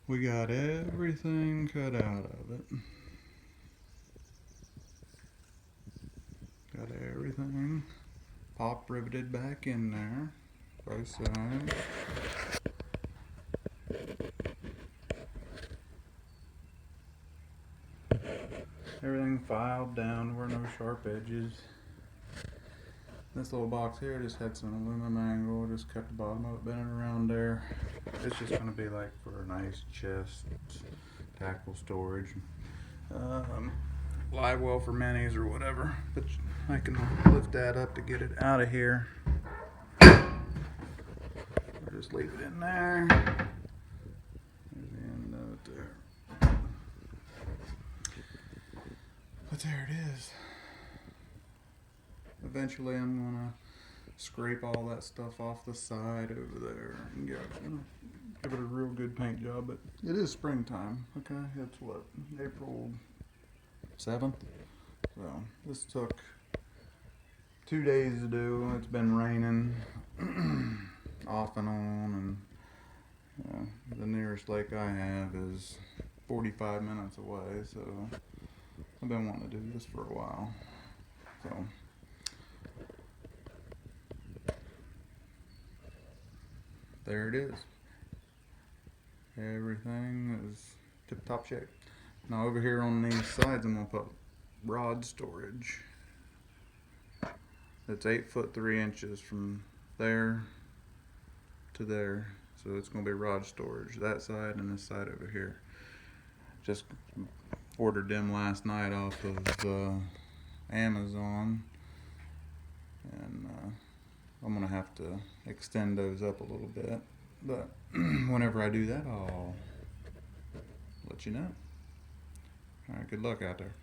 We got everything cut out of it. Got everything pop riveted back in there, both sides. Everything filed down, there were no sharp edges. This little box here just had some aluminum angle, just kept the bottom of it bending around there. It's just going to be like for a nice chest, tackle storage. Live well for minis or whatever, but I can lift that up to get it out of here. Or just leave it in there. There's the end of it there. But there it is. Eventually I'm gonna scrape all that stuff off the side over there and give it a real good paint job. But it is springtime, okay? It's what, April 7th? So this took 2 days to do. It's been raining off and on, and the nearest lake I have is 45 minutes away, so I've been wanting to do this for a while. So there it is. Everything is tip-top shape. Now over here on these sides I'm going to put rod storage. It's 8 foot 3 inches from there to there. So it's going to be rod storage, that side and this side over here. Just ordered them last night off of Amazon, and I'm going to have to extend those up a little bit. But whenever I do that, I'll let you know. Alright, good luck out there.